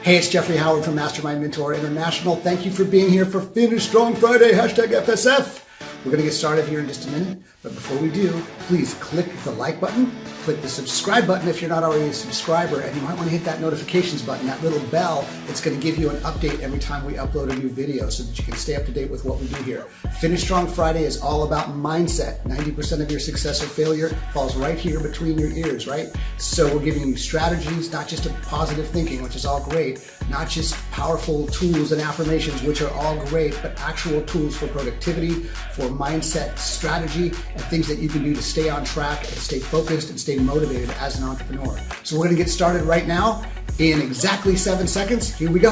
Hey, it's Jeffrey Howard from Mastermind Mentor International. Thank you for being here for Finish Strong Friday, #FSF. We're going to get started here in just a minute, but before we do, please click the like button, click the subscribe button if you're not already a subscriber, and you might want to hit that notifications button, that little bell. It's going to give you an update every time we upload a new video so that you can stay up to date with what we do here. Finish Strong Friday is all about mindset. 90% of your success or failure falls right here between your ears, right? So we're giving you strategies, not just of positive thinking, which is all great, not just powerful tools and affirmations, which are all great, but actual tools for productivity, for mindset strategy, and things that you can do to stay on track and stay focused and stay motivated as an entrepreneur. So we're going to get started right now in exactly 7 seconds. Here we go.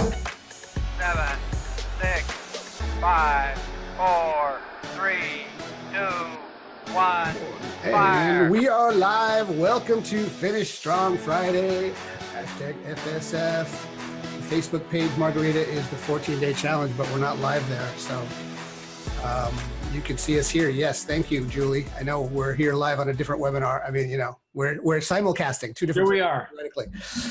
7, 6, 5, 4, 3, 2, 1, fire. And we are live. Welcome to Finish Strong Friday, #FSF. The Facebook page, Margarita, is the 14-day challenge, but we're not live there. So you can see us here. Yes, thank you, Julie. I know we're here live on a different webinar. I mean, you know, we're simulcasting two different. Here we are.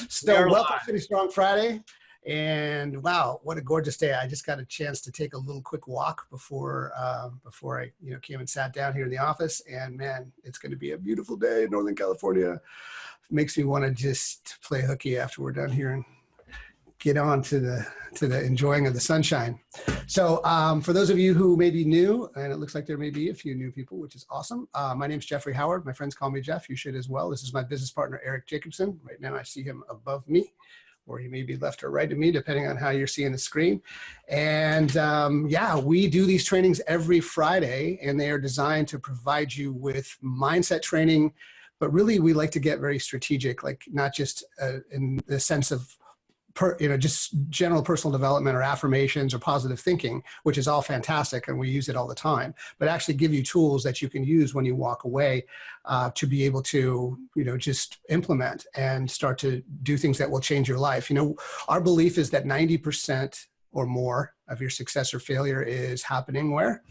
So welcome to Finish Strong Friday. And wow, what a gorgeous day. I just got a chance to take a little quick walk before I came and sat down here in the office. And man, it's going to be a beautiful day in Northern California. Makes me want to just play hooky after we're done here and get on to the enjoying of the sunshine. So for those of you who may be new, and it looks like there may be a few new people, which is awesome. My name's Jeffrey Howard. My friends call me Jeff. You should as well. This is my business partner, Eric Jacobson. Right now I see him above me, or he may be left or right of me, depending on how you're seeing the screen. And we do these trainings every Friday, and they are designed to provide you with mindset training. But really, we like to get very strategic, like not just in the sense of just general personal development or affirmations or positive thinking, which is all fantastic and we use it all the time, but actually give you tools that you can use when you walk away to be able to, just implement and start to do things that will change your life. Our belief is that 90% or more of your success or failure is happening where?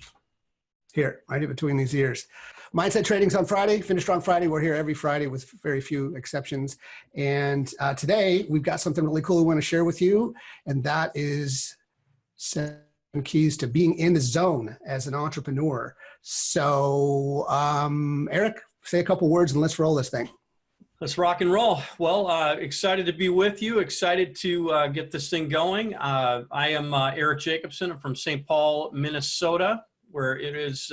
Here, right in between these ears. Mindset training's on Friday, Finish Strong Friday. We're here every Friday with very few exceptions. And today we've got something really cool we want to share with you. And that is 7 keys to being in the zone as an entrepreneur. So Eric, say a couple words and let's roll this thing. Let's rock and roll. Well, excited to be with you. Excited to get this thing going. I am Eric Jacobson. I'm from St. Paul, Minnesota, where it is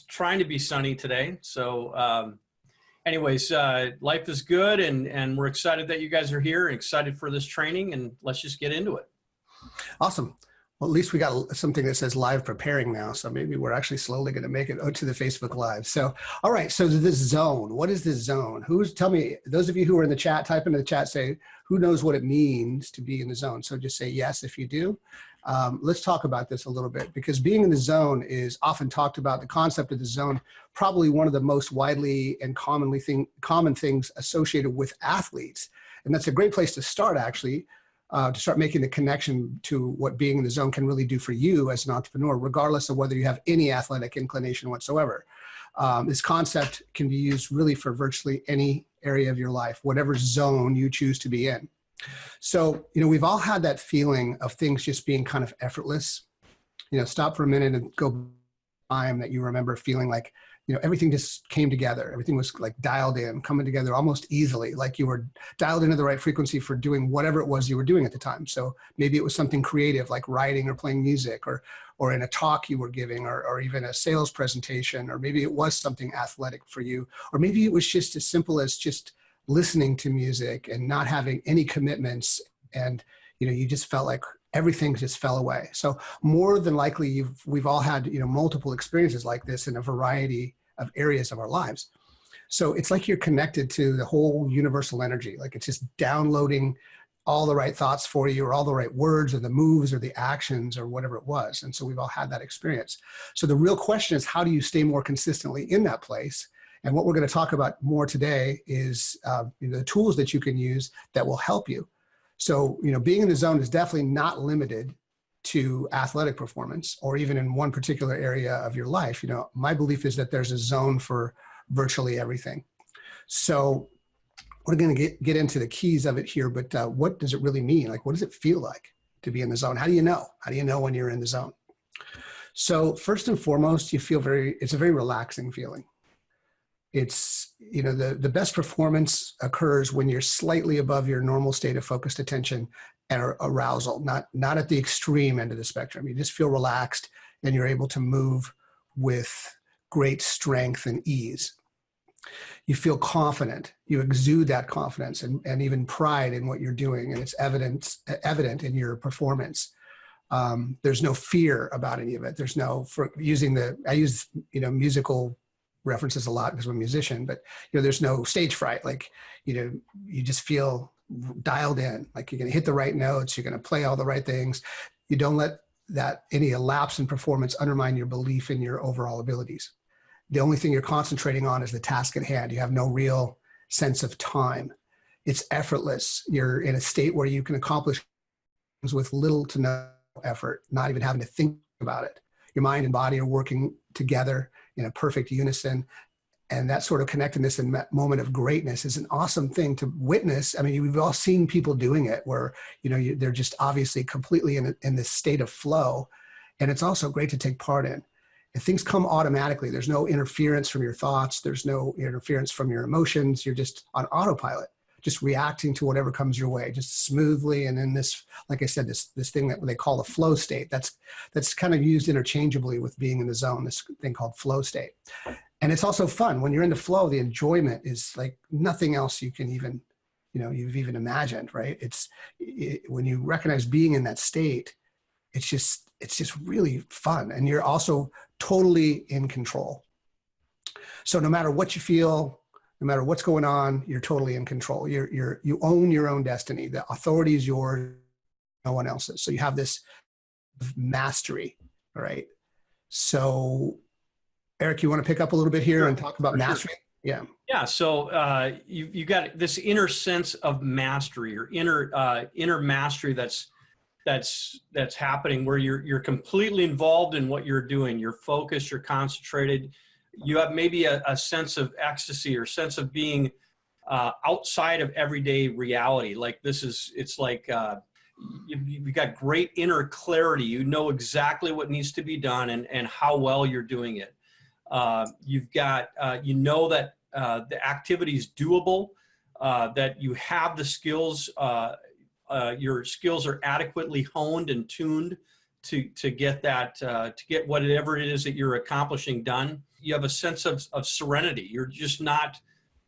trying to be sunny today. So anyways, life is good and we're excited that you guys are here and excited for this training, and let's just get into it. Awesome. Well, at least we got something that says live preparing now. So maybe we're actually slowly going to make it to the Facebook Live. So, all right. So this zone, what is this zone? Tell me, those of you who are in the chat, type into the chat, say, who knows what it means to be in the zone? So just say yes if you do. Let's talk about this a little bit, because being in the zone is often talked about. The concept of the zone, probably one of the most widely and common things associated with athletes. And that's a great place to start, actually, to start making the connection to what being in the zone can really do for you as an entrepreneur, regardless of whether you have any athletic inclination whatsoever. This concept can be used really for virtually any area of your life, whatever zone you choose to be in. So, we've all had that feeling of things just being kind of effortless. Stop for a minute and go time that you remember feeling like, everything just came together. Everything was like dialed in, coming together almost easily, like you were dialed into the right frequency for doing whatever it was you were doing at the time. So maybe it was something creative like writing or playing music or in a talk you were giving or even a sales presentation, or maybe it was something athletic for you, or maybe it was just as simple as just listening to music and not having any commitments, and you just felt like everything just fell away. So more than likely we've all had multiple experiences like this in a variety of areas of our lives. So it's like you're connected to the whole universal energy, like it's just downloading all the right thoughts for you, or all the right words or the moves or the actions or whatever it was. And so we've all had that experience. So the real question is, how do you stay more consistently in that place? And what we're going to talk about more today is the tools that you can use that will help you. So, being in the zone is definitely not limited to athletic performance or even in one particular area of your life. My belief is that there's a zone for virtually everything. So we're going to get into the keys of it here, but what does it really mean? Like, what does it feel like to be in the zone? How do you know? How do you know when you're in the zone? So first and foremost, you feel it's a very relaxing feeling. It's, the best performance occurs when you're slightly above your normal state of focused attention and arousal, not at the extreme end of the spectrum. You just feel relaxed and you're able to move with great strength and ease. You feel confident. You exude that confidence and even pride in what you're doing, and it's evident in your performance. There's no fear about any of it. There's no, I use musical references a lot because I'm a musician, but there's no stage fright. Like, you just feel dialed in, like you're going to hit the right notes, you're going to play all the right things. You don't let any lapse in performance undermine your belief in your overall abilities. The only thing you're concentrating on is the task at hand. You have no real sense of time. It's effortless. You're in a state where you can accomplish things with little to no effort, not even having to think about it. Your mind and body are working together in a perfect unison. And that sort of connectedness and moment of greatness is an awesome thing to witness. I mean, we've all seen people doing it where, they're just obviously completely in this state of flow. And it's also great to take part in. And things come automatically. There's no interference from your thoughts. There's no interference from your emotions. You're just on autopilot, just reacting to whatever comes your way, just smoothly. And in this, like I said, this thing that they call a flow state, that's kind of used interchangeably with being in the zone, this thing called flow state. And it's also fun. When you're in the flow, the enjoyment is like nothing else you can even, you've even imagined, right? When you recognize being in that state, it's just really fun. And you're also totally in control. So no matter what you feel, no matter what's going on, you're totally in control. You own your own destiny. The authority is yours, no one else's. So you have this mastery, all right? So Eric, you want to pick up a little bit here and talk about mastery? Yeah. Yeah. So you got this inner sense of mastery, or inner mastery that's happening, where you're completely involved in what you're doing. You're focused, you're concentrated. You have maybe a sense of ecstasy or sense of being outside of everyday reality. Like it's like you've got great inner clarity. You know exactly what needs to be done and how well you're doing it. You've got, that the activity is doable, that you have the skills, your skills are adequately honed and tuned to get that, to get whatever it is that you're accomplishing done. You have a sense of serenity. You're just not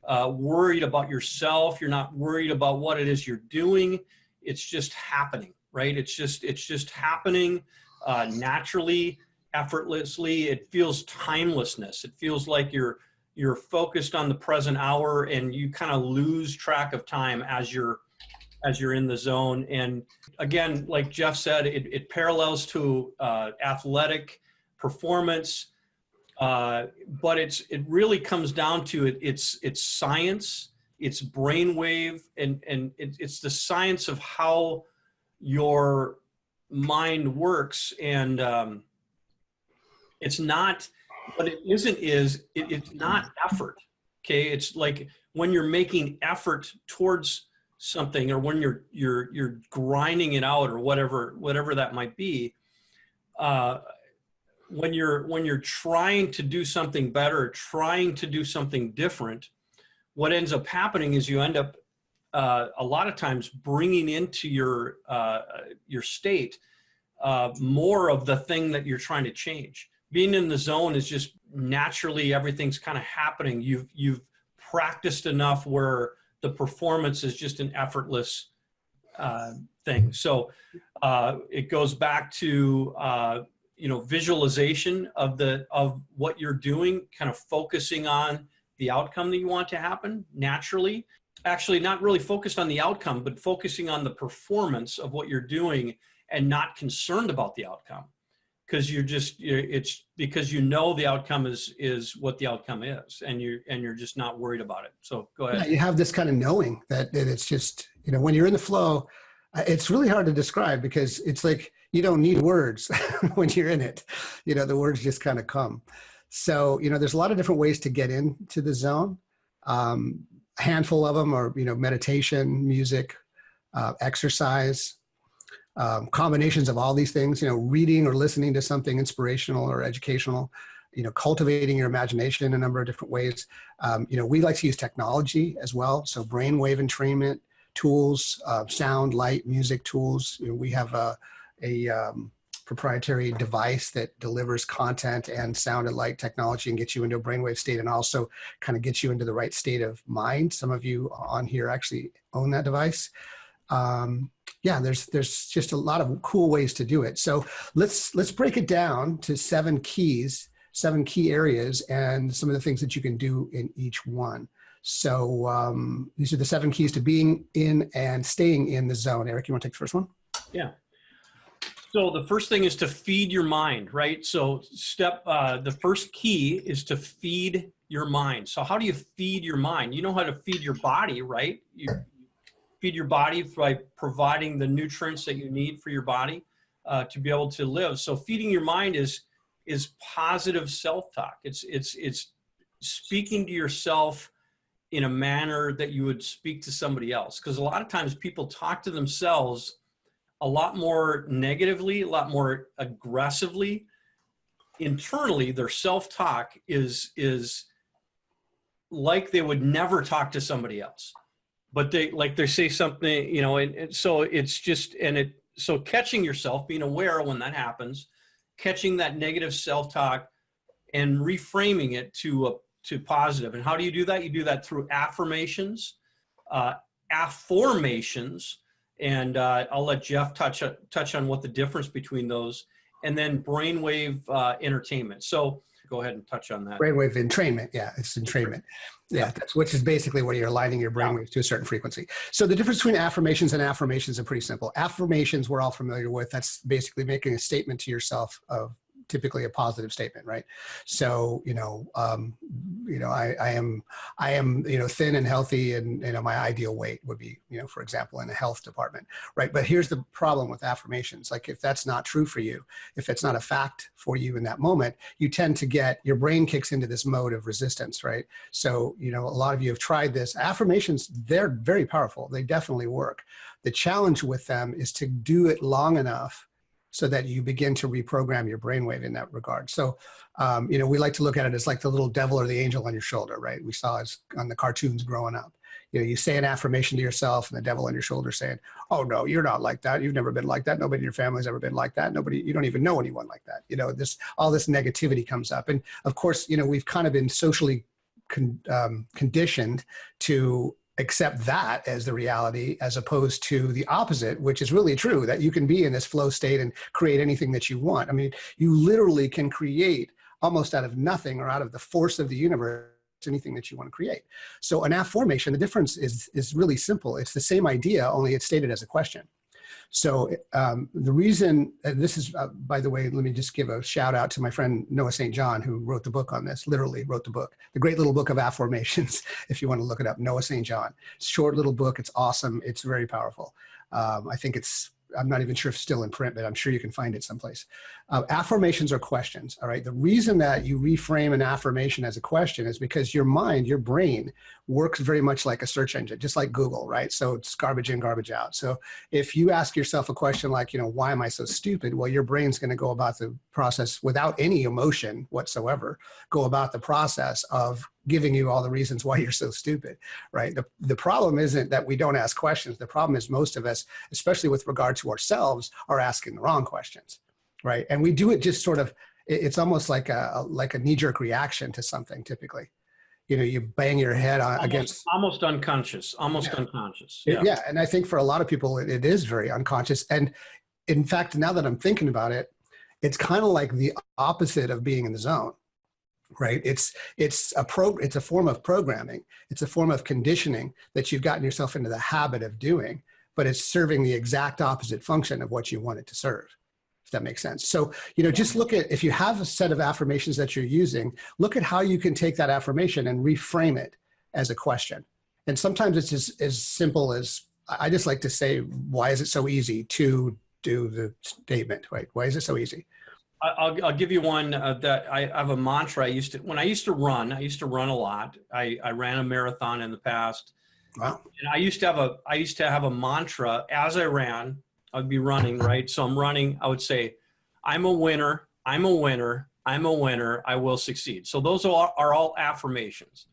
worried about yourself. You're not worried about what it is you're doing. It's just happening, right? It's just happening naturally, effortlessly. It feels timelessness. It feels like you're focused on the present hour, and you kind of lose track of time as you're in the zone. And again, like Jeff said, it parallels to athletic performance, but it really comes down to it's science, it's brainwave, and it's the science of how your mind works. And it's not, what it isn't is it's not effort. Okay, it's like when you're making effort towards something, or when you're grinding it out, or whatever that might be. When you're trying to do something better, trying to do something different, what ends up happening is you end up a lot of times bringing into your state more of the thing that you're trying to change. Being in the zone is just naturally, everything's kind of happening. You've practiced enough where the performance is just an effortless thing. So it goes back to visualization of what you're doing, kind of focusing on the outcome that you want to happen naturally. Actually, not really focused on the outcome, but focusing on the performance of what you're doing, and not concerned about the outcome, because it's because the outcome is what the outcome is, and you're just not worried about it. So go ahead. Yeah, you have this kind of knowing that it's just, when you're in the flow, it's really hard to describe, because it's like you don't need words when you're in it. The words just kind of come. So, there's a lot of different ways to get into the zone. A handful of them are, meditation, music, exercise, combinations of all these things, reading or listening to something inspirational or educational, cultivating your imagination in a number of different ways. We like to use technology as well. So brainwave entrainment tools, sound, light, music tools. We have a proprietary device that delivers content and sound and light technology and gets you into a brainwave state, and also kind of gets you into the right state of mind. Some of you on here actually own that device. Yeah, there's just a lot of cool ways to do it. So let's break it down to 7 key areas, and some of the things that you can do in each one. So these are the 7 keys to being in and staying in the zone. Eric, you want to take the first one? Yeah. So the first thing is to feed your mind, right? So the first key is to feed your mind. So how do you feed your mind? You know how to feed your body, right? You feed your body by providing the nutrients that you need for your body to be able to live. So feeding your mind is positive self-talk. It's speaking to yourself in a manner that you would speak to somebody else. Because a lot of times people talk to themselves a lot more negatively, a lot more aggressively. Internally, their self-talk is like they would never talk to somebody else. But they say something, and so it's just, so catching yourself, being aware when that happens, catching that negative self-talk and reframing it to positive. And how do you do that? You do that through affirmations, afformations, and I'll let Jeff touch on what the difference between those, and then brainwave entertainment. So go ahead and touch on that. Brainwave entrainment. Yeah, it's entrainment. Yeah, which is basically where you're aligning your brainwaves to a certain frequency. So the difference between affirmations and affirmations are pretty simple. Affirmations we're all familiar with. That's basically making a statement to yourself of typically a positive statement, right? So, I am, thin and healthy, and, my ideal weight would be, for example, in the health department, right? But here's the problem with affirmations. Like, if that's not true for you, if it's not a fact for you in that moment, you tend to your brain kicks into this mode of resistance, right? So, a lot of you have tried this. Affirmations, they're very powerful. They definitely work. The challenge with them is to do it long enough so that you begin to reprogram your brainwave in that regard. So, we like to look at it as like the little devil or the angel on your shoulder, right? We saw it on the cartoons growing up. You say an affirmation to yourself, and the devil on your shoulder saying, "Oh no, you're not like that. You've never been like that. Nobody in your family's ever been like that. You don't even know anyone like that." All this negativity comes up, and of course, we've kind of been socially conditioned to accept that as the reality, as opposed to the opposite, which is really true, that you can be in this flow state and create anything that you want. I mean, you literally can create almost out of nothing, or out of the force of the universe, anything that you want to create. So an affirmation, the difference is really simple. It's the same idea, only it's stated as a question. So the reason, this is, by the way, let me just give a shout out to my friend Noah St. John, who wrote the book on this, literally wrote the book, the great little book of affirmations, if you want to look it up, Noah St. John. Short little book. It's awesome. It's very powerful. I think I'm not even sure if it's still in print, but I'm sure you can find it someplace. Affirmations are questions, all right? The reason that you reframe an affirmation as a question is because your mind, your brain, works very much like a search engine, just like Google, right? So it's garbage in, garbage out. So if you ask yourself a question like, why am I so stupid? Well, your brain's going to go about the process without any emotion whatsoever, go about the process of giving you all the reasons why you're so stupid, right? The problem isn't that we don't ask questions. The problem is most of us, especially with regard to ourselves, are asking the wrong questions, right? And we do it just sort of, it's almost like a knee-jerk reaction to something typically. You bang your head against. Almost unconscious, unconscious. Yeah. Yeah, and I think for a lot of people, it is very unconscious. And in fact, now that I'm thinking about it, it's kind of like the opposite of being in the zone. Right. It's a form of programming. It's a form of conditioning that you've gotten yourself into the habit of doing, but it's serving the exact opposite function of what you want it to serve. If that makes sense. So, just look at, if you have a set of affirmations that you're using, look at how you can take that affirmation and reframe it as a question. And sometimes it's just as simple as, I just like to say, why is it so easy to do the statement, right? Why is it so easy? I'll give you one that I have a mantra. When I used to run a lot. I ran a marathon in the past. Wow. And I used to have a mantra as I ran. I'd be running, right? So I'm running. I would say, I'm a winner. I'm a winner. I'm a winner. I will succeed. So those are all affirmations.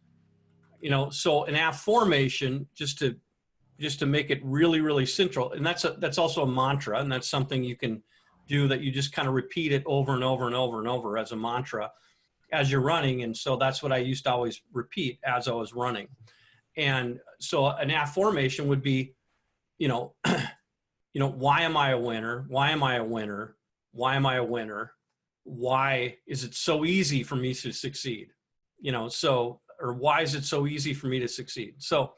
So an affirmation, just to make it really, really central. And that's also a mantra. And that's something you can do, that you just kind of repeat it over and over and over and over as a mantra as you're running. And so that's what I used to always repeat as I was running. And so an affirmation would be, why am I a winner? Why am I a winner? Why am I a winner? Why is it so easy for me to succeed? Or why is it so easy for me to succeed? So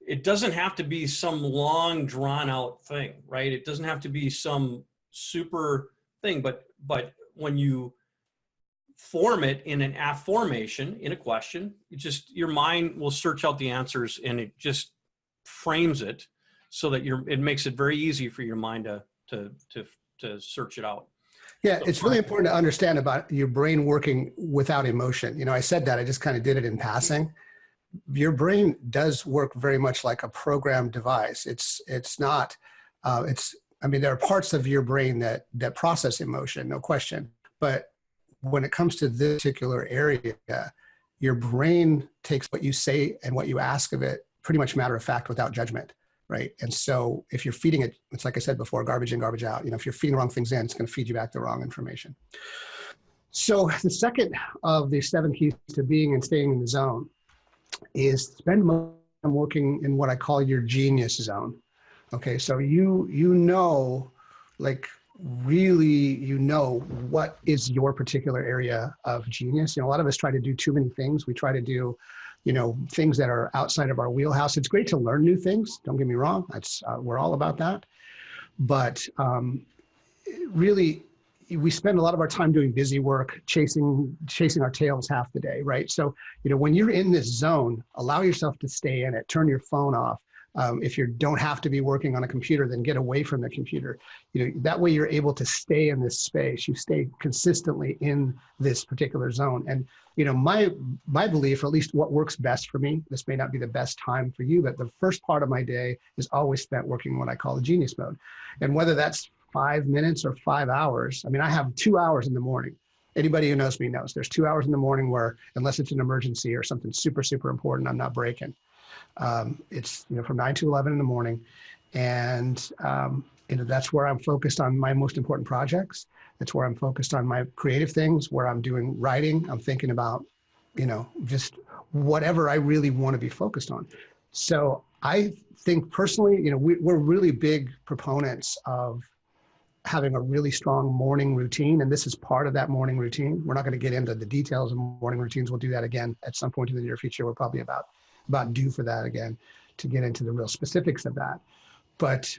it doesn't have to be some long drawn out thing, right? It doesn't have to be some super thing, but when you form it in an affirmation, in a question, your mind will search out the answers, and it just frames it so that it makes it very easy for your mind to search it out. Yeah, it's really important to understand about your brain working without emotion. I said that, I just kind of did it in passing. Your brain does work very much like a programmed device. It's not, there are parts of your brain that process emotion, no question. But when it comes to this particular area, your brain takes what you say and what you ask of it pretty much matter of fact, without judgment, right? And so if you're feeding it, it's like I said before, garbage in, garbage out. If you're feeding the wrong things in, it's going to feed you back the wrong information. So the second of the 7 keys to being and staying in the zone is spend more time working in what I call your genius zone. Okay, so what is your particular area of genius. A lot of us try to do too many things. We try to do, things that are outside of our wheelhouse. It's great to learn new things. Don't get me wrong. We're all about that. But really, we spend a lot of our time doing busy work, chasing our tails half the day, right? So, when you're in this zone, allow yourself to stay in it. Turn your phone off. If you don't have to be working on a computer, then get away from the computer. That way you're able to stay in this space. You stay consistently in this particular zone. And, my belief, or at least what works best for me, this may not be the best time for you, but the first part of my day is always spent working what I call the genius mode. And whether that's 5 minutes or 5 hours, I have 2 hours in the morning. Anybody who knows me knows there's 2 hours in the morning where, unless it's an emergency or something super, super important, I'm not breaking. It's from 9 to 11 in the morning, and that's where I'm focused on my most important projects. That's where I'm focused on my creative things, where I'm doing writing. I'm thinking about just whatever I really want to be focused on. So I think personally, we're really big proponents of having a really strong morning routine, and this is part of that morning routine. We're not going to get into the details of morning routines. We'll do that again at some point in the near future. We're probably about due for that again, to get into the real specifics of that. But,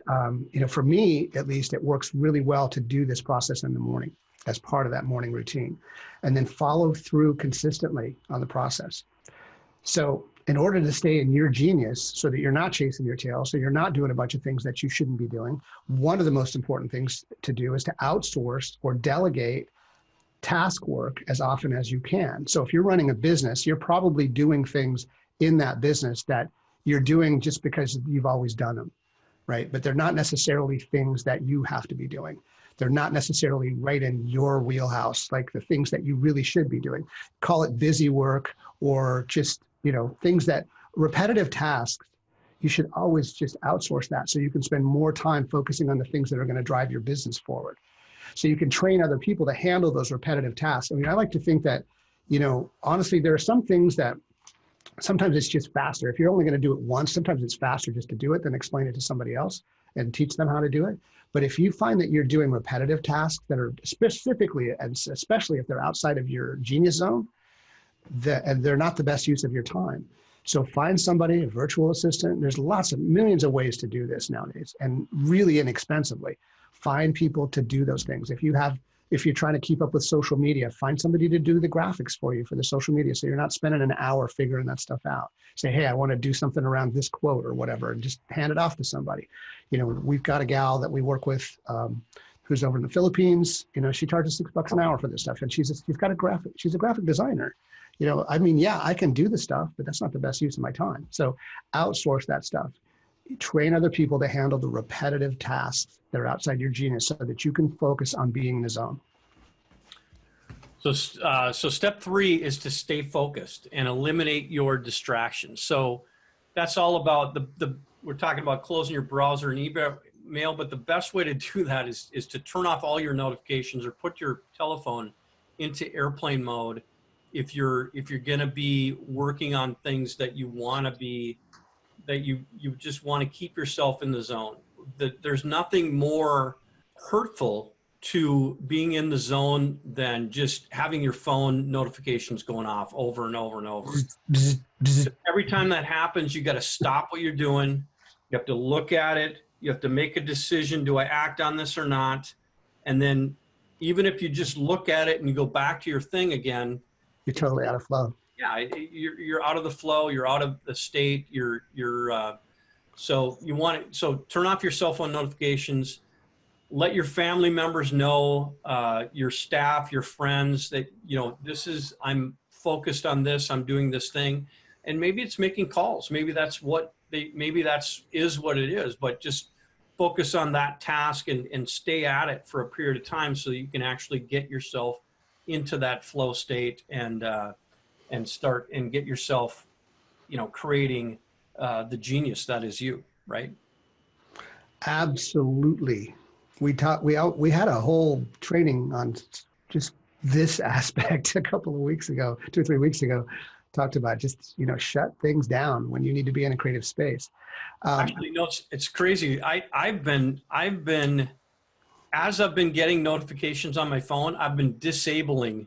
for me, at least, it works really well to do this process in the morning as part of that morning routine, and then follow through consistently on the process. So in order to stay in your genius, so that you're not chasing your tail, so you're not doing a bunch of things that you shouldn't be doing, one of the most important things to do is to outsource or delegate task work as often as you can. So if you're running a business, you're probably doing things in that business that you're doing just because you've always done them, right? But they're not necessarily things that you have to be doing. They're not necessarily right in your wheelhouse, like the things that you really should be doing. Call it busy work, or just, things that repetitive tasks, you should always just outsource that so you can spend more time focusing on the things that are going to drive your business forward. So you can train other people to handle those repetitive tasks. I like to think that, honestly, there are some things that sometimes it's just faster. If you're only going to do it once, sometimes it's faster just to do it than explain it to somebody else and teach them how to do it. But if you find that you're doing repetitive tasks that are specifically, and especially if they're outside of your genius zone, and they're not the best use of your time. So find somebody, a virtual assistant. There's millions of ways to do this nowadays, and really inexpensively. Find people to do those things. If you're trying to keep up with social media, find somebody to do the graphics for you for the social media, so you're not spending an hour figuring that stuff out. Say, hey, I want to do something around this quote or whatever, and just hand it off to somebody. We've got a gal that we work with who's over in the Philippines. You know, she charges $6 an hour for this stuff, and she's a graphic designer. You know, I mean, yeah, I can do the stuff, but that's not the best use of my time. So outsource that stuff. Train other people to handle the repetitive tasks that are outside your genius so that you can focus on being in the zone. So step 3 is to stay focused and eliminate your distractions. So that's all about we're talking about closing your browser and email, but the best way to do that is to turn off all your notifications or put your telephone into airplane mode if you're going to be working on things that you want to be, that you just want to keep yourself in the zone. There's nothing more hurtful to being in the zone than just having your phone notifications going off over and over and over. Every time that happens, you got to stop what you're doing. You have to look at it. You have to make a decision. Do I act on this or not? And then even if you just look at it and you go back to your thing again, you're totally out of flow. Yeah, you're out of the flow. You're out of the state. So turn off your cell phone notifications. Let your family members know, your staff, your friends, that, you know, I'm focused on this, I'm doing this thing. And maybe it's making calls. Maybe that's what is what it is, but just focus on that task and stay at it for a period of time so that you can actually get yourself into that flow state and start and get yourself, you know, creating the genius that is you, right? Absolutely. We had a whole training on just this aspect a couple of weeks ago, 2 or 3 weeks ago, talked about just, you know, shut things down when you need to be in a creative space. Actually, no, it's crazy. I've been, as I've been getting notifications on my phone, I've been disabling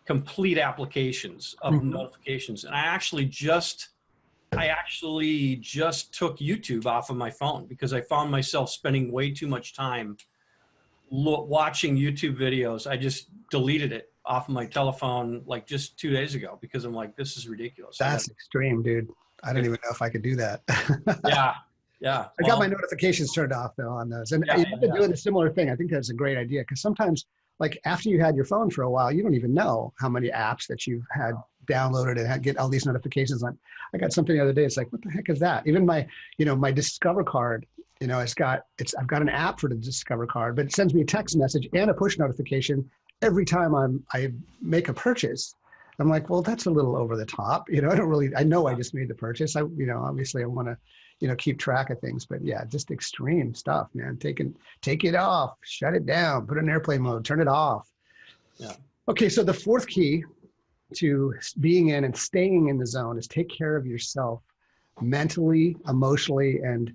complete applications of notifications. And I actually just took YouTube off of my phone because I found myself spending way too much time watching YouTube videos. I just deleted it off of my telephone like just 2 days ago because I'm like, this is ridiculous. That's extreme, dude. I don't even know if I could do that. Yeah. I got my notifications turned off though on those. And you've been doing a similar thing. I think that's a great idea because sometimes, like, after you had your phone for a while, you don't even know how many apps that you've had downloaded and get all these notifications on. I got something the other day. It's like, what the heck is that? Even my Discover card, you know, I've got an app for the Discover card, but it sends me a text message and a push notification every time I make a purchase. I'm like, well, that's a little over the top. You know, I know I just made the purchase. Obviously I want to, you know, keep track of things, but yeah, just extreme stuff, man. Take it off, shut it down, put it in airplane mode, turn it off. Yeah. Okay. So the 4th key to being in and staying in the zone is take care of yourself mentally, emotionally, and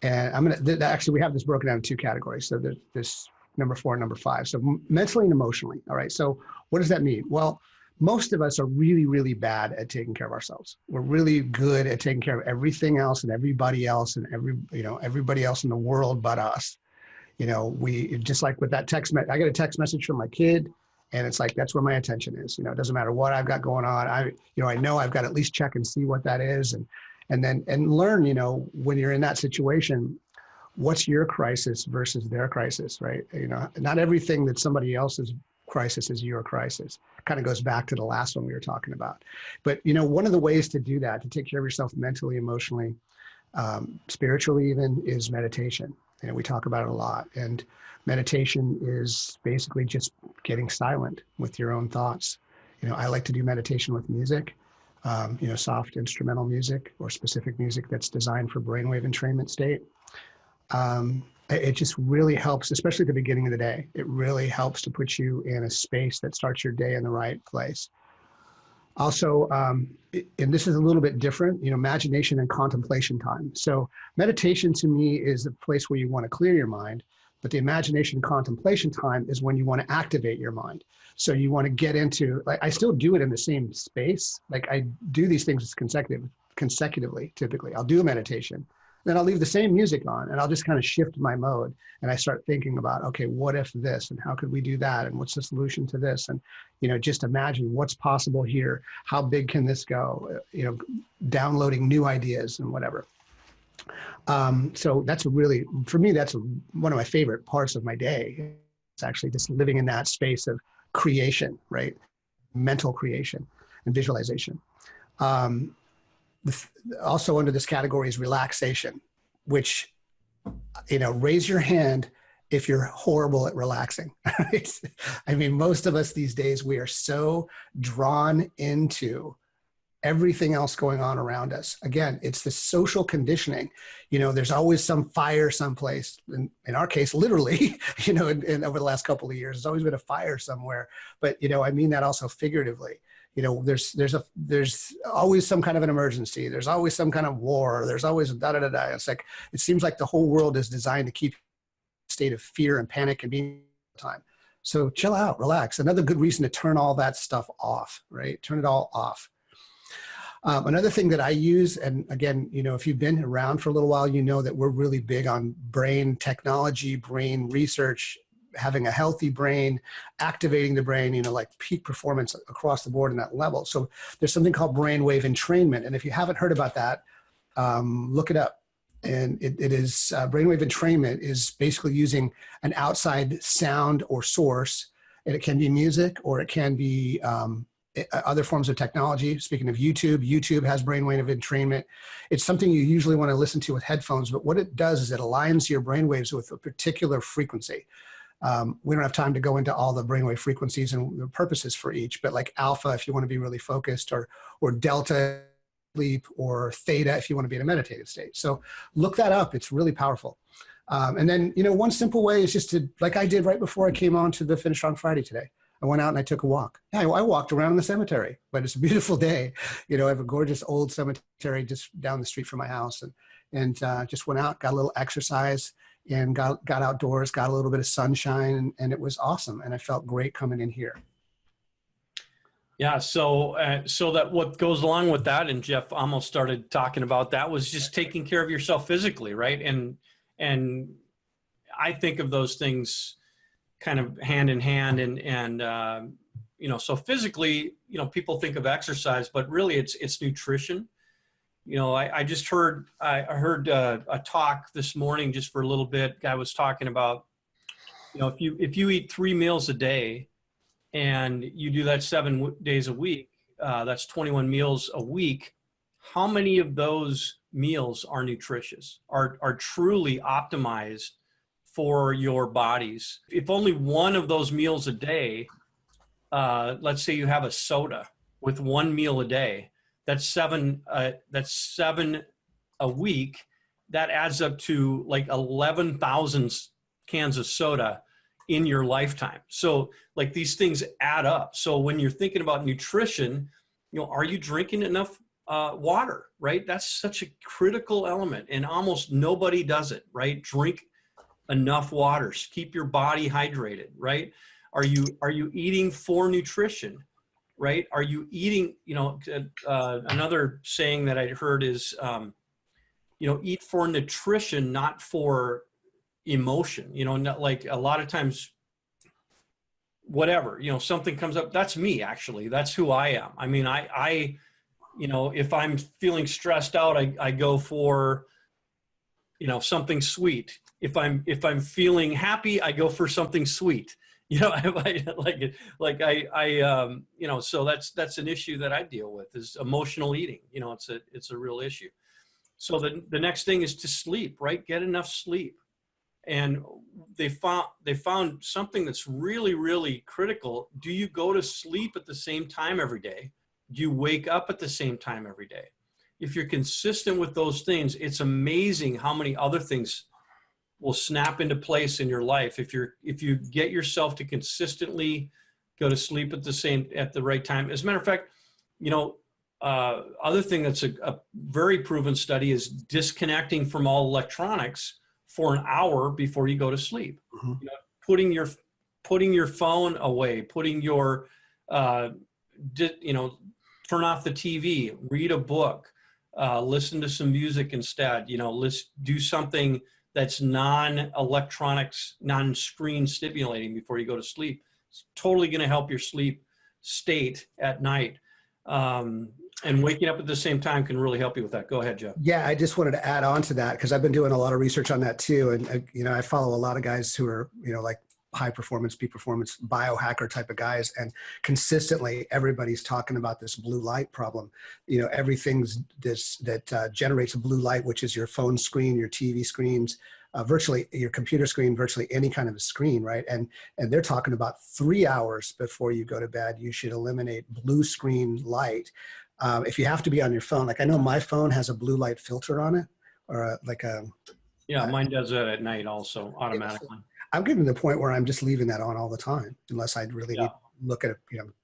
actually we have this broken down in 2 categories. So there's this number 4 and number 5. So mentally and emotionally. All right. So what does that mean? Well, most of us are really, really bad at taking care of ourselves. We're really good at taking care of everything else and everybody else and everybody else in the world but us. You know, we just like with that I get a text message from my kid and it's like, that's where my attention is. You know, it doesn't matter what I've got going on. I know I've got to at least check and see what that is and learn, you know, when you're in that situation, what's your crisis versus their crisis, right? You know, not everything that somebody else's crisis is your crisis. Kind of goes back to the last one we were talking about. But, you know, one of the ways to do that, to take care of yourself mentally, emotionally, spiritually even, is meditation. You know, we talk about it a lot. And meditation is basically just getting silent with your own thoughts. You know, I like to do meditation with music, you know, soft instrumental music or specific music that's designed for brainwave entrainment state. It just really helps, especially at the beginning of the day. It really helps to put you in a space that starts your day in the right place. Also, and this is a little bit different, you know, imagination and contemplation time. So meditation to me is a place where you want to clear your mind, but the imagination and contemplation time is when you want to activate your mind. So you want to get into, like, I still do it in the same space. Like, I do these things consecutively, typically. I'll do a meditation. Then I'll leave the same music on and I'll just kind of shift my mode. And I start thinking about, okay, what if this, and how could we do that? And what's the solution to this? And, you know, just imagine what's possible here. How big can this go? You know, downloading new ideas and whatever. So that's really, for me, that's one of my favorite parts of my day. It's actually just living in that space of creation, right? Mental creation and visualization. Um, Also under this category is relaxation, which, raise your hand if you're horrible at relaxing. Right? I mean, most of us these days, we are so drawn into everything else going on around us. Again, it's the social conditioning. There's always some fire someplace. In our case, literally, and over the last couple of years, there's always been a fire somewhere. But, I mean that also figuratively. There's always some kind of an emergency. There's always some kind of war. There's always da-da-da-da. It's like, it seems like the whole world is designed to keep a state of fear and panic and being time. So chill out, relax. Another good reason to turn all that stuff off, right? Turn it all off. Another thing that I use, and again, if you've been around for a little while, you know that we're really big on brain technology, brain research, having a healthy brain, activating the brain, like peak performance across the board in that level. So there's something called brainwave entrainment. And if you haven't heard about that, look it up. And it is brainwave entrainment is basically using an outside sound or source, and it can be music or it can be other forms of technology. Speaking of YouTube has brainwave entrainment. It's something you usually want to listen to with headphones, but what it does is it aligns your brainwaves with a particular frequency. We don't have time to go into all the brainwave frequencies and the purposes for each, but like alpha, if you want to be really focused, or delta sleep, or theta, if you want to be in a meditative state. So look that up. It's really powerful. And then, one simple way is just to, like I did right before I came on to the Finish Strong Friday today. I went out and I took a walk. Yeah, I walked around in the cemetery, but it's a beautiful day. I have a gorgeous old cemetery just down the street from my house, and just went out, got a little exercise, and got outdoors, got a little bit of sunshine, and it was awesome. And I felt great coming in here. Yeah. So that what goes along with that, and Jeff almost started talking about that, was just taking care of yourself physically, right? And I think of those things kind of hand in hand, and so physically, people think of exercise, but really it's nutrition. I just heard a talk this morning just for a little bit. Guy was talking about, if you eat 3 meals a day and you do that 7 days a week, that's 21 meals a week. How many of those meals are nutritious, are truly optimized for your bodies? If only one of those meals a day, let's say you have a soda with 1 meal a day, that's seven a week. That adds up to like 11,000 cans of soda in your lifetime. So like these things add up. So when you're thinking about nutrition, are you drinking enough water, right? That's such a critical element, and almost nobody does it, right? Drink enough water, keep your body hydrated, right? Are you eating for nutrition, right? Are you eating, another saying that I heard is, eat for nutrition, not for emotion. Not like a lot of times, whatever, something comes up, that's me, actually, that's who I am. I mean, I if I'm feeling stressed out, I go for, something sweet. If I'm feeling happy, I go for something sweet. I like it, so that's an issue that I deal with, is emotional eating. It's a real issue. So the next thing is to sleep, right? Get enough sleep. And they found something that's really, really critical. Do you go to sleep at the same time every day? Do you wake up at the same time every day? If you're consistent with those things, it's amazing how many other things will snap into place in your life. If you get yourself to consistently go to sleep at the right time. As a matter of fact, other thing that's a very proven study is disconnecting from all electronics for an hour before you go to sleep. Mm-hmm. Putting your phone away, putting your turn off the TV, read a book, listen to some music instead. Do something that's non-electronics, non-screen stimulating before you go to sleep. It's totally going to help your sleep state at night. And waking up at the same time can really help you with that. Go ahead, Jeff. Yeah, I just wanted to add on to that because I've been doing a lot of research on that too. And, I follow a lot of guys who are, like high performance, peak performance, biohacker type of guys. And consistently everybody's talking about this blue light problem. Everything's that generates a blue light, which is your phone screen, your TV screens, virtually your computer screen, virtually any kind of a screen, right? And they're talking about 3 hours before you go to bed, you should eliminate blue screen light. If you have to be on your phone, like I know my phone has a blue light filter on it, or mine does that at night also automatically. I'm getting to the point where I'm just leaving that on all the time, unless I really need to look at it,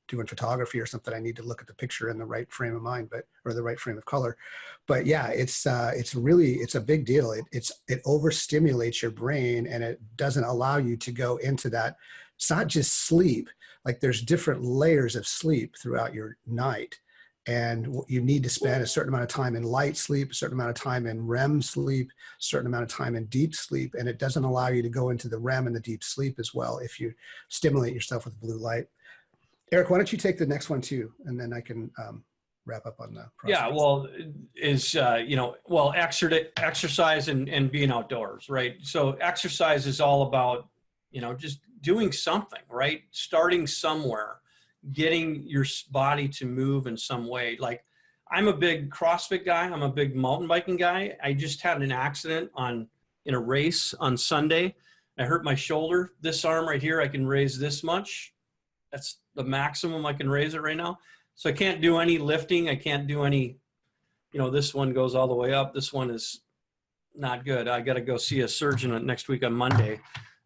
doing photography or something. I need to look at the picture in the right frame of mind, or the right frame of color. But yeah, it's a big deal. It overstimulates your brain, and it doesn't allow you to go into that. It's not just sleep. Like there's different layers of sleep throughout your night. And you need to spend a certain amount of time in light sleep, a certain amount of time in REM sleep, a certain amount of time in deep sleep. And it doesn't allow you to go into the REM and the deep sleep as well if you stimulate yourself with blue light. Eric, why don't you take the next one too? And then I can wrap up on the process. Yeah, well, exercise and being outdoors, right? So exercise is all about, just doing something, right? Starting somewhere. Getting your body to move in some way. Like I'm a big CrossFit guy. I'm a big mountain biking guy. I just had an accident in a race on Sunday. I hurt my shoulder. This arm right here, I can raise this much. That's the maximum I can raise it right now. So I can't do any lifting. I can't do any, this one goes all the way up. This one is not good. I got to go see a surgeon next week on Monday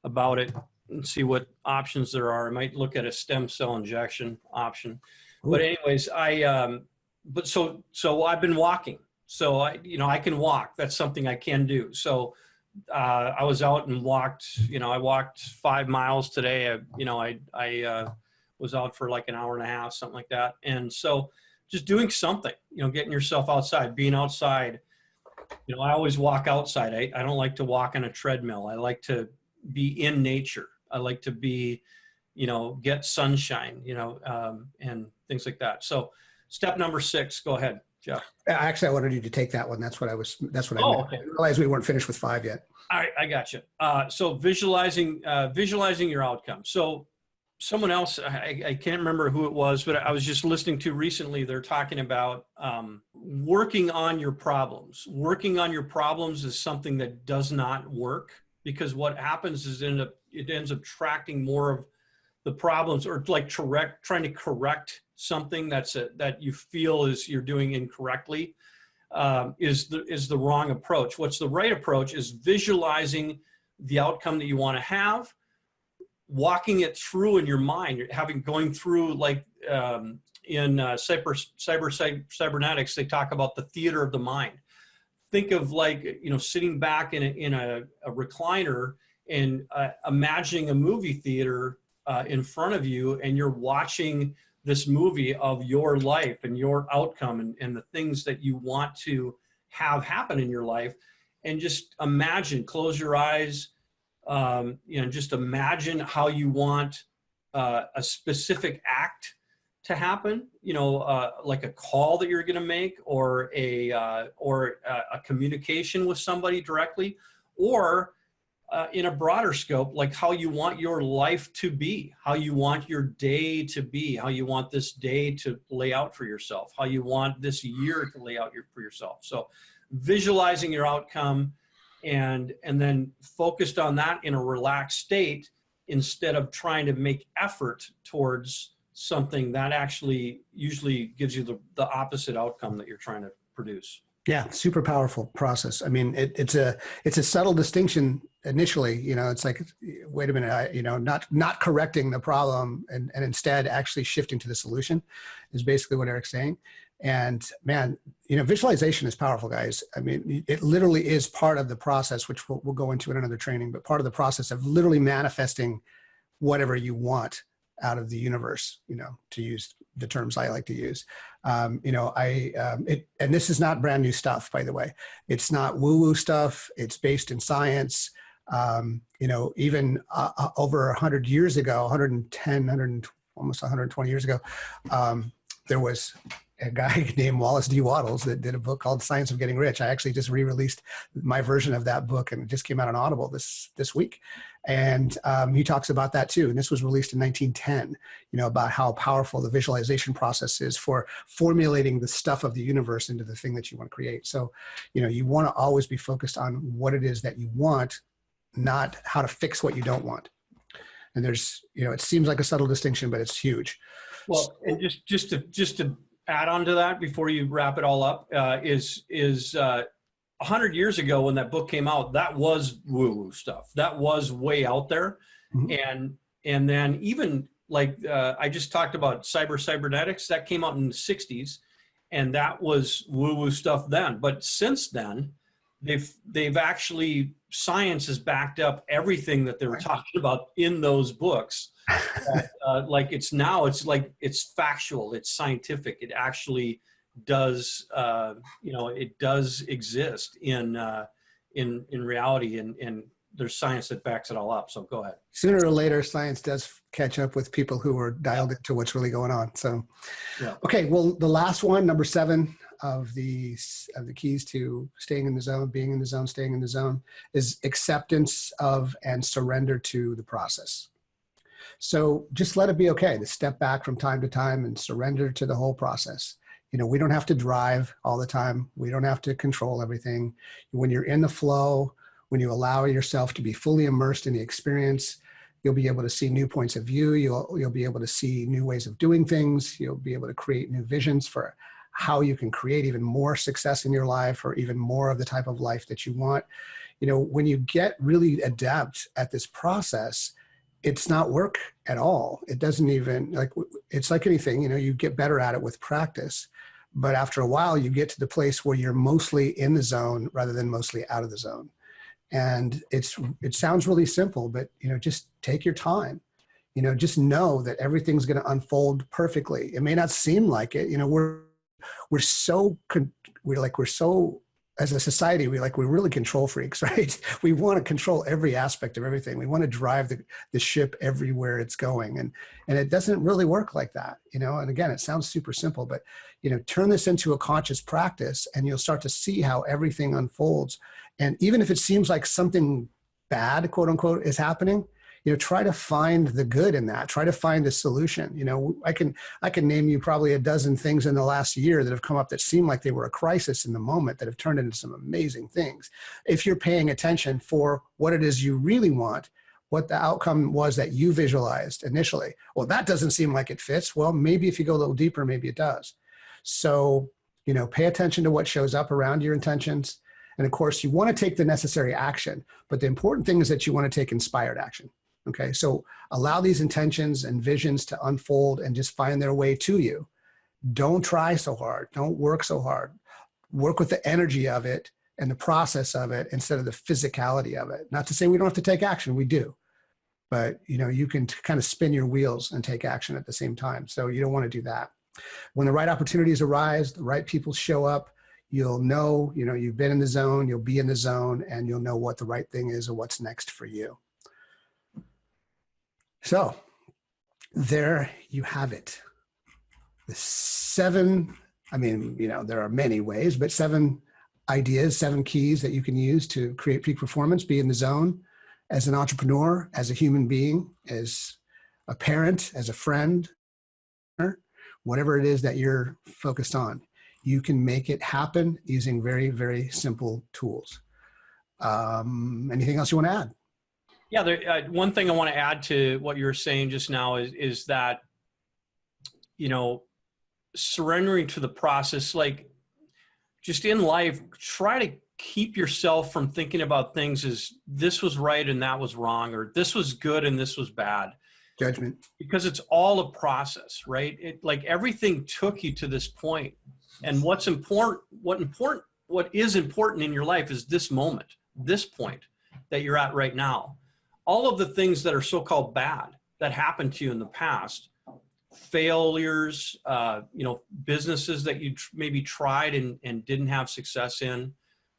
about it and see what options there are. I might look at a stem cell injection option. Ooh. But anyways, so I've been walking. So I can walk. That's something I can do. So I was out and walked, I walked 5 miles today. I was out for like an hour and a half, something like that. And so just doing something, getting yourself outside, being outside. I always walk outside. I don't like to walk on a treadmill. I like to be in nature. I like to be, get sunshine, and things like that. So step number 6, go ahead, Jeff. Actually, I wanted you to take that one. That's what I meant. Okay. I realized we weren't finished with 5 yet. All right, I got you. So visualizing your outcome. So someone else, I can't remember who it was, but I was just listening to recently, they're talking about working on your problems. Working on your problems is something that does not work, because what happens is it ends up attracting more of the problems, or like trying to correct something that you feel you're doing incorrectly, is the wrong approach. What's the right approach is visualizing the outcome that you want to have, walking it through in your mind, going through like in cybernetics, they talk about the theater of the mind. Think of like, sitting back in a recliner and imagining a movie theater in front of you, and you're watching this movie of your life and your outcome and the things that you want to have happen in your life. And just imagine, close your eyes, just imagine how you want a specific act to happen, like a call that you're going to make, or a communication with somebody directly, or in a broader scope, like how you want your life to be, how you want your day to be, how you want this day to lay out for yourself, how you want this year to lay out for yourself. So visualizing your outcome and then focused on that in a relaxed state, instead of trying to make effort towards something that actually usually gives you the opposite outcome that you're trying to produce. Yeah, super powerful process. I mean, it's a subtle distinction initially. It's like, wait a minute, not correcting the problem and instead actually shifting to the solution is basically what Eric's saying. And man, visualization is powerful, guys. I mean, it literally is part of the process, which we'll go into in another training, but part of the process of literally manifesting whatever you want out of the universe, to use the terms I like to use. And this is not brand new stuff, by the way. It's not woo-woo stuff. It's based in science. Even over 100 years ago, 110, almost 120 years ago, there was a guy named Wallace D. Wattles that did a book called Science of Getting Rich. I actually just re-released my version of that book, and it just came out on Audible this week. And he talks about that too. And this was released in 1910, about how powerful the visualization process is for formulating the stuff of the universe into the thing that you want to create. So, you want to always be focused on what it is that you want, not how to fix what you don't want. And there's, it seems like a subtle distinction, but it's huge. Well, and just to add on to that before you wrap it all up, is 100 years ago when that book came out, that was woo-woo stuff. That was way out there. Mm-hmm. And then even like I just talked about cybernetics, that came out in the 60s, and that was woo-woo stuff then. But since then, they've actually, science has backed up everything that they were talking about in those books. Like it's factual, it's scientific. It actually does, it does exist in reality, and there's science that backs it all up. So go ahead. Sooner or later, science does catch up with people who are dialed into what's really going on. So, yeah. Okay. Well, the last one, number 7 of the keys to staying in the zone, being in the zone, staying in the zone, is acceptance of and surrender to the process. So just let it be okay to step back from time to time and surrender to the whole process. We don't have to drive all the time. We don't have to control everything. When you're in the flow, when you allow yourself to be fully immersed in the experience, you'll be able to see new points of view. You'll be able to see new ways of doing things. You'll be able to create new visions for how you can create even more success in your life, or even more of the type of life that you want. When you get really adept at this process, it's not work at all. It doesn't even, it's like anything, you get better at it with practice. But after a while, you get to the place where you're mostly in the zone rather than mostly out of the zone. And it sounds really simple, but, just take your time. Just know that everything's going to unfold perfectly. It may not seem like it. We're so, as a society, we're really control freaks, right? We want to control every aspect of everything. We want to drive the ship everywhere it's going. And it doesn't really work like that, and again, it sounds super simple, but, turn this into a conscious practice and you'll start to see how everything unfolds. And even if it seems like something bad, quote unquote, is happening, try to find the good in that. Try to find the solution. I can name you probably a dozen things in the last year that have come up that seem like they were a crisis in the moment that have turned into some amazing things. If you're paying attention for what it is you really want, what the outcome was that you visualized initially. Well, that doesn't seem like it fits. Well, maybe if you go a little deeper, maybe it does. So, pay attention to what shows up around your intentions. And of course, you want to take the necessary action, but the important thing is that you want to take inspired action. Okay, so allow these intentions and visions to unfold and just find their way to you. Don't try so hard. Don't work so hard. Work with the energy of it and the process of it instead of the physicality of it. Not to say we don't have to take action, we do. But you can kind of spin your wheels and take action at the same time. So you don't want to do that. When the right opportunities arise, the right people show up, you'll know, you've been in the zone, you'll be in the zone, and you'll know what the right thing is or what's next for you. So there you have it. The 7, there are many ways, but 7 ideas, 7 keys that you can use to create peak performance, be in the zone as an entrepreneur, as a human being, as a parent, as a friend, whatever it is that you're focused on. You can make it happen using very, very simple tools. Anything else you want to add? Yeah, one thing I want to add to what you were saying just now is that, surrendering to the process, like just in life, try to keep yourself from thinking about things as this was right and that was wrong, or this was good and this was bad. Judgment. Because it's all a process, right? Like everything took you to this point. And what is important in your life is this moment, this point that you're at right now. All of the things that are so-called bad that happened to you in the past, failures, businesses that you maybe tried and didn't have success in.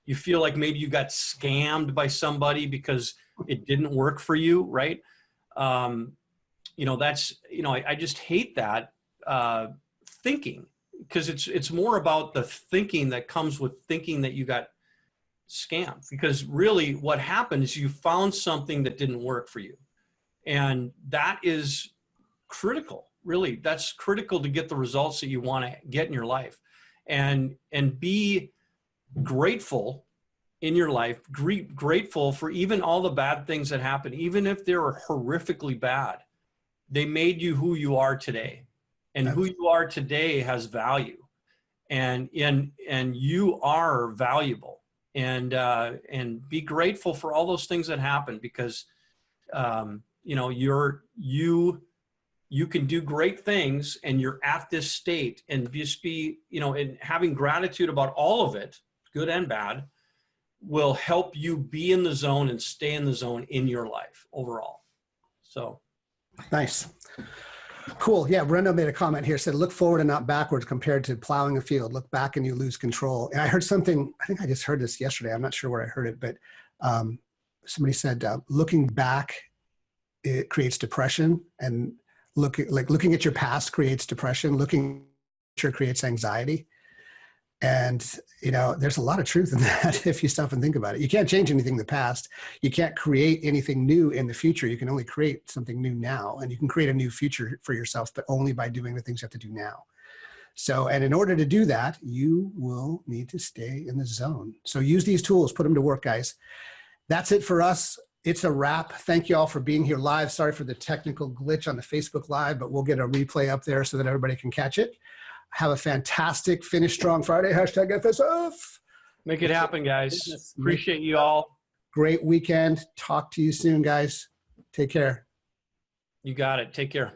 You feel like maybe you got scammed by somebody because it didn't work for you, right? I just hate that thinking. because it's more about the thinking that comes with thinking that you got scammed. Because really what happened is you found something that didn't work for you. And that is critical, really. That's critical to get the results that you want to get in your life. And be grateful in your life, grateful for even all the bad things that happen, even if they were horrifically bad. They made you who you are today. And who you are today has value. And you are valuable. And be grateful for all those things that happen, because you know, you can do great things, and you're at this state, and just be, you know, and having gratitude about all of it, good and bad, will help you be in the zone and stay in the zone in your life overall. So. Nice. Cool. Yeah. Brendo made a comment here, said, look forward and not backwards compared to plowing a field. Look back and you lose control. And I heard something, I think I just heard this yesterday. I'm not sure where I heard it, but somebody said, looking back, it creates depression, and looking at your past creates depression. Looking at your future creates anxiety. And, you know, there's a lot of truth in that if you stop and think about it. You can't change anything in the past. You can't create anything new in the future. You can only create something new now, and you can create a new future for yourself, but only by doing the things you have to do now. So, and in order to do that, you will need to stay in the zone. So use these tools, put them to work, guys. That's it for us. It's a wrap. Thank you all for being here live. Sorry for the technical glitch on the Facebook Live, but we'll get a replay up there so that everybody can catch it. Have a fantastic Finish Strong Friday. Hashtag FSF. Make it happen, guys. Appreciate you all. Great weekend. Talk to you soon, guys. Take care. You got it. Take care.